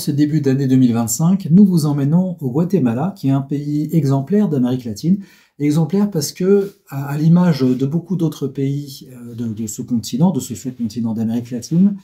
ce début d'année 2025, nous vous emmenons au Guatemala, qui est un pays exemplaire d'Amérique latine. Exemplaire parce que, à l'image de beaucoup d'autres pays de ce continent, de ce sous-continent d'Amérique latine,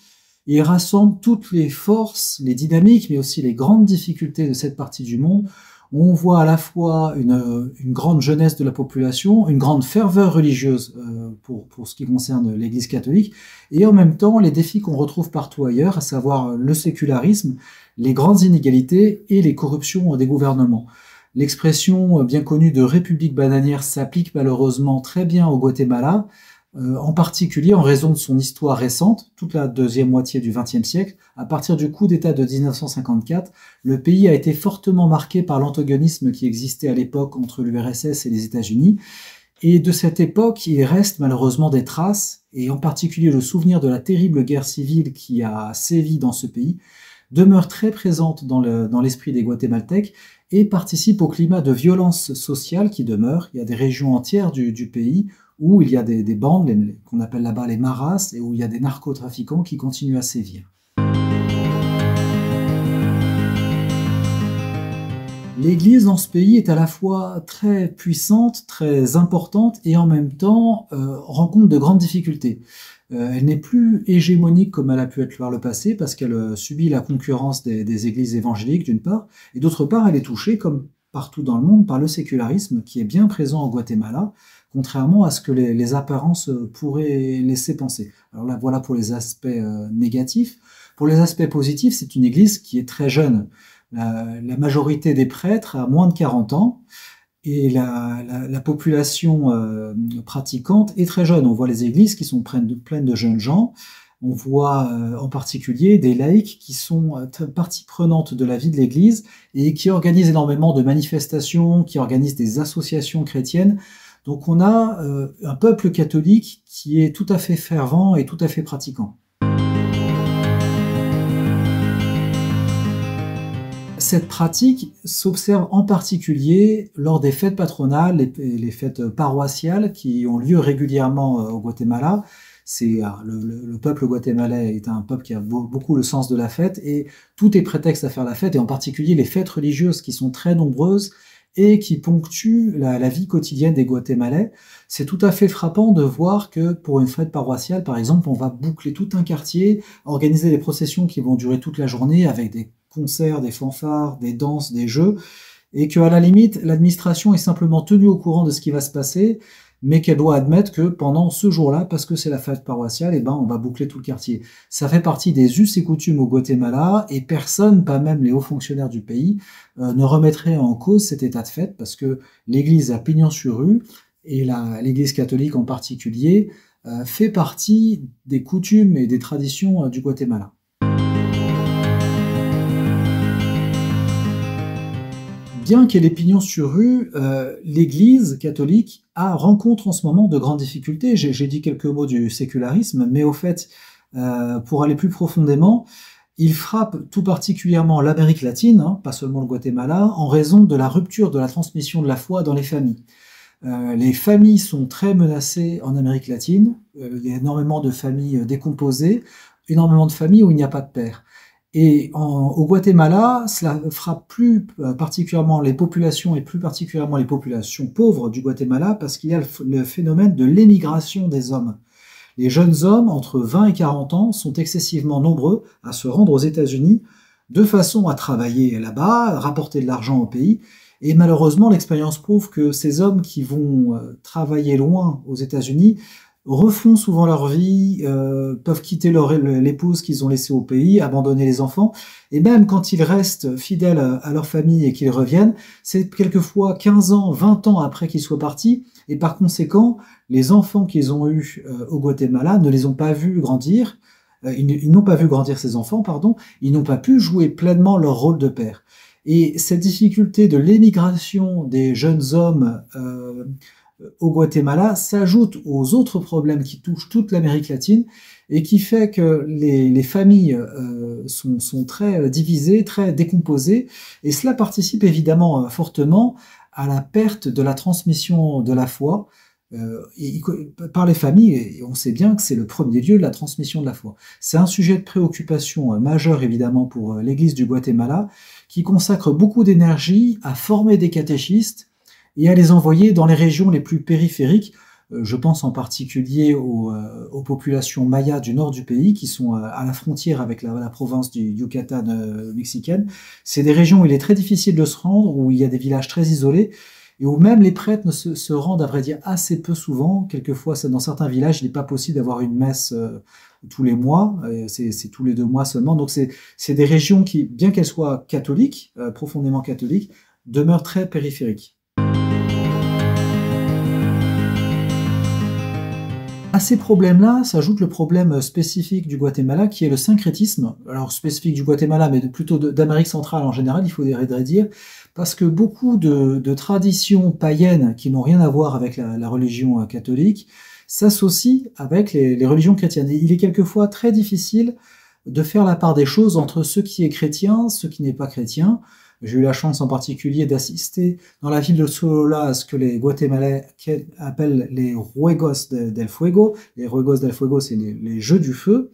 il rassemble toutes les forces, les dynamiques, mais aussi les grandes difficultés de cette partie du monde. On voit à la fois une grande jeunesse de la population, une grande ferveur religieuse pour ce qui concerne l'Église catholique, et en même temps les défis qu'on retrouve partout ailleurs, à savoir le sécularisme, les grandes inégalités et les corruptions des gouvernements. L'expression bien connue de république bananière s'applique malheureusement très bien au Guatemala, en particulier en raison de son histoire récente, toute la deuxième moitié du XXe siècle. À partir du coup d'État de 1954, le pays a été fortement marqué par l'antagonisme qui existait à l'époque entre l'URSS et les États-Unis. Et de cette époque, il reste malheureusement des traces, et en particulier le souvenir de la terrible guerre civile qui a sévi dans ce pays, demeure très présente dans l'esprit des Guatémaltèques et participe au climat de violence sociale qui demeure. Il y a des régions entières du pays où il y a des bandes, qu'on appelle là-bas les maras, et où il y a des narcotrafiquants qui continuent à sévir. L'Église dans ce pays est à la fois très puissante, très importante, et en même temps rencontre de grandes difficultés. Elle n'est plus hégémonique comme elle a pu être par le passé, parce qu'elle subit la concurrence des églises évangéliques d'une part, et d'autre part elle est touchée, comme partout dans le monde, par le sécularisme qui est bien présent au Guatemala, contrairement à ce que les apparences pourraient laisser penser. Alors là, voilà pour les aspects négatifs. Pour les aspects positifs, c'est une église qui est très jeune. La majorité des prêtres a moins de 40 ans, et la population pratiquante est très jeune. On voit les églises qui sont pleines de jeunes gens. On voit en particulier des laïcs qui sont partie prenante de la vie de l'Église et qui organisent énormément de manifestations, qui organisent des associations chrétiennes. Donc on a un peuple catholique qui est tout à fait fervent et tout à fait pratiquant. Cette pratique s'observe en particulier lors des fêtes patronales, les fêtes paroissiales qui ont lieu régulièrement au Guatemala. Le peuple guatémalais est un peuple qui a beaucoup le sens de la fête, et tout est prétexte à faire la fête, et en particulier les fêtes religieuses qui sont très nombreuses et qui ponctuent la vie quotidienne des Guatémalais. C'est tout à fait frappant de voir que pour une fête paroissiale, par exemple, on va boucler tout un quartier, organiser des processions qui vont durer toute la journée avec des concerts, des fanfares, des danses, des jeux, et qu'à la limite, l'administration est simplement tenue au courant de ce qui va se passer, mais qu'elle doit admettre que pendant ce jour-là, parce que c'est la fête paroissiale, eh ben, on va boucler tout le quartier. Ça fait partie des us et coutumes au Guatemala, et personne, pas même les hauts fonctionnaires du pays, ne remettrait en cause cet état de fait, parce que l'Église a pignon sur rue, et l'Église catholique en particulier, fait partie des coutumes et des traditions du Guatemala. Bien qu'elle ait pignon sur rue, l'Église catholique rencontre en ce moment de grandes difficultés. J'ai dit quelques mots du sécularisme, mais au fait, pour aller plus profondément, il frappe tout particulièrement l'Amérique latine, pas seulement le Guatemala, en raison de la rupture de la transmission de la foi dans les familles. Les familles sont très menacées en Amérique latine, il y a énormément de familles décomposées, énormément de familles où il n'y a pas de père. Et au Guatemala, cela frappe plus particulièrement les populations, et plus particulièrement les populations pauvres du Guatemala, parce qu'il y a le phénomène de l'émigration des hommes. Les jeunes hommes entre 20 et 40 ans sont excessivement nombreux à se rendre aux États-Unis de façon à travailler là-bas, rapporter de l'argent au pays. Et malheureusement, l'expérience prouve que ces hommes qui vont travailler loin aux États-Unis refont souvent leur vie, peuvent quitter l'épouse qu'ils ont laissée au pays, abandonner les enfants, et même quand ils restent fidèles à leur famille et qu'ils reviennent, c'est quelquefois 15 ans, 20 ans après qu'ils soient partis, et par conséquent, les enfants qu'ils ont eus au Guatemala ne les ont pas vus grandir, ils n'ont pas vu grandir ces enfants, pardon, ils n'ont pas pu jouer pleinement leur rôle de père. Et cette difficulté de l'émigration des jeunes hommes au Guatemala s'ajoute aux autres problèmes qui touchent toute l'Amérique latine et qui fait que les familles sont très divisées, très décomposées, et cela participe évidemment fortement à la perte de la transmission de la foi, par les familles, et on sait bien que c'est le premier lieu de la transmission de la foi. C'est un sujet de préoccupation majeur évidemment pour l'Église du Guatemala, qui consacre beaucoup d'énergie à former des catéchistes et à les envoyer dans les régions les plus périphériques. Je pense en particulier aux populations mayas du nord du pays, qui sont à la frontière avec la province du Yucatan mexicaine. C'est des régions où il est très difficile de se rendre, où il y a des villages très isolés, et où même les prêtres ne se rendent, à vrai dire, assez peu souvent. Quelquefois, dans certains villages, il n'est pas possible d'avoir une messe tous les mois, c'est tous les 2 mois seulement. Donc c'est des régions qui, bien qu'elles soient catholiques, profondément catholiques, demeurent très périphériques. À ces problèmes-là s'ajoute le problème spécifique du Guatemala, qui est le syncrétisme. Alors spécifique du Guatemala, mais plutôt d'Amérique centrale en général, il faudrait dire, parce que beaucoup de traditions païennes qui n'ont rien à voir avec la religion catholique s'associent avec les religions chrétiennes. Et il est quelquefois très difficile de faire la part des choses entre ce qui est chrétien, ce qui n'est pas chrétien. J'ai eu la chance en particulier d'assister dans la ville de Solola à ce que les Guatémalais appellent les Juegos del Fuego. Les Juegos del Fuego, c'est les Jeux du Feu.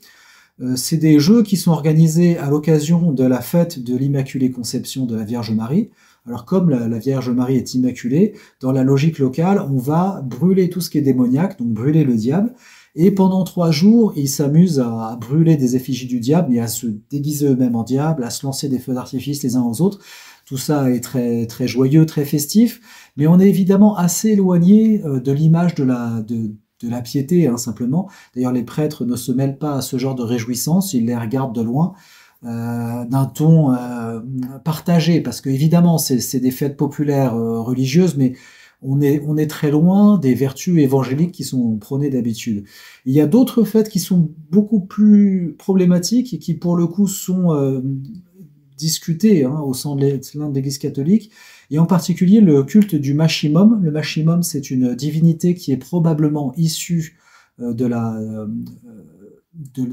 C'est des jeux qui sont organisés à l'occasion de la fête de l'Immaculée Conception de la Vierge Marie. Alors comme la Vierge Marie est immaculée, dans la logique locale, on va brûler tout ce qui est démoniaque, donc brûler le diable. Et pendant 3 jours, ils s'amusent à brûler des effigies du diable et à se déguiser eux-mêmes en diable, à se lancer des feux d'artifice les uns aux autres. Tout ça est très, très joyeux, très festif, mais on est évidemment assez éloigné de l'image de la piété, hein, simplement. D'ailleurs, les prêtres ne se mêlent pas à ce genre de réjouissance, ils les regardent de loin, d'un ton partagé, parce que évidemment, c'est des fêtes populaires religieuses, mais on est très loin des vertus évangéliques qui sont prônées d'habitude. Il y a d'autres fêtes qui sont beaucoup plus problématiques et qui, pour le coup, sont discutées au sein de l'Église catholique, et en particulier le culte du Machimum. Le Machimum, c'est une divinité qui est probablement issue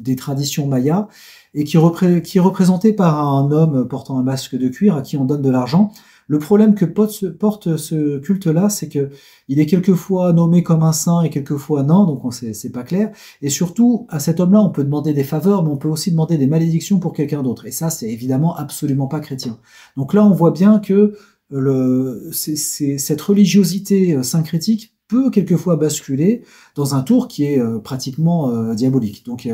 des traditions mayas, et qui est représenté par un homme portant un masque de cuir à qui on donne de l'argent. Le problème que porte ce culte-là, c'est que il est quelquefois nommé comme un saint et quelquefois non, donc c'est pas clair. Et surtout, à cet homme-là, on peut demander des faveurs, mais on peut aussi demander des malédictions pour quelqu'un d'autre. Et ça, c'est évidemment absolument pas chrétien. Donc là, on voit bien que cette religiosité syncrétique peut quelquefois basculer dans un tour qui est pratiquement diabolique. Donc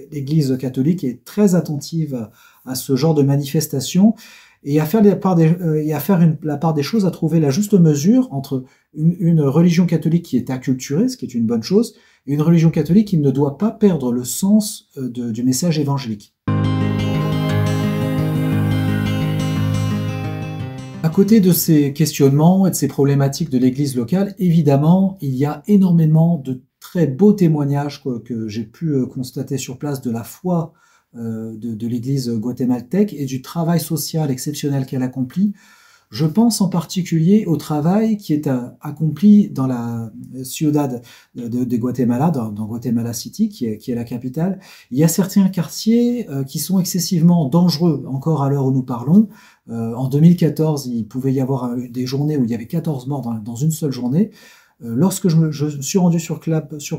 l'Église catholique est très attentive à ce genre de manifestation, et à faire la part des choses, à trouver la juste mesure entre une religion catholique qui est acculturée, ce qui est une bonne chose, et une religion catholique qui ne doit pas perdre le sens du message évangélique. À côté de ces questionnements et de ces problématiques de l'Église locale, évidemment, il y a énormément de très beaux témoignages que j'ai pu constater sur place de la foi de l'Église guatémaltèque et du travail social exceptionnel qu'elle accomplit. Je pense en particulier au travail qui est accompli dans la ciudad de Guatemala, dans Guatemala City, qui est la capitale. Il y a certains quartiers qui sont excessivement dangereux, encore à l'heure où nous parlons. En 2014, il pouvait y avoir des journées où il y avait 14 morts dans une seule journée. Lorsque je me suis rendu sur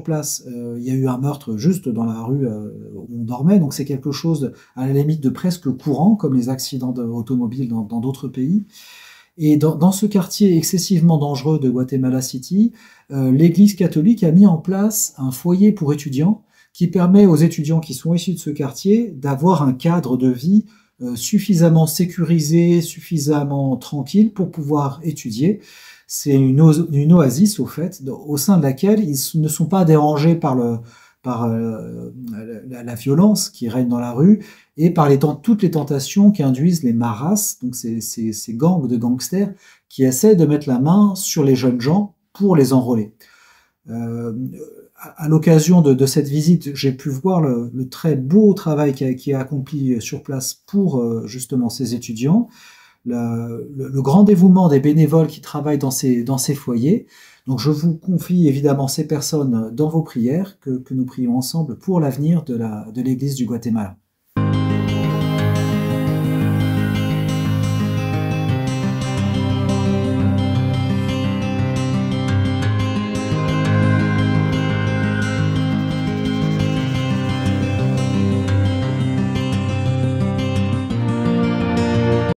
place, il y a eu un meurtre juste dans la rue où on dormait, donc c'est quelque chose à la limite de presque courant, comme les accidents automobiles dans d'autres pays. Et dans ce quartier excessivement dangereux de Guatemala City, l'Église catholique a mis en place un foyer pour étudiants qui permet aux étudiants qui sont issus de ce quartier d'avoir un cadre de vie suffisamment sécurisé, suffisamment tranquille pour pouvoir étudier. C'est une oasis, au fait, au sein de laquelle ils ne sont pas dérangés par la violence qui règne dans la rue et par toutes les tentations qui induisent les maras, donc ces gangs de gangsters qui essaient de mettre la main sur les jeunes gens pour les enrôler. À l'occasion de cette visite, j'ai pu voir le très beau travail qui est accompli sur place pour justement ces étudiants. Le grand dévouement des bénévoles qui travaillent dans ces foyers. Donc je vous confie évidemment ces personnes dans vos prières, que nous prions ensemble pour l'avenir de l'Église du Guatemala.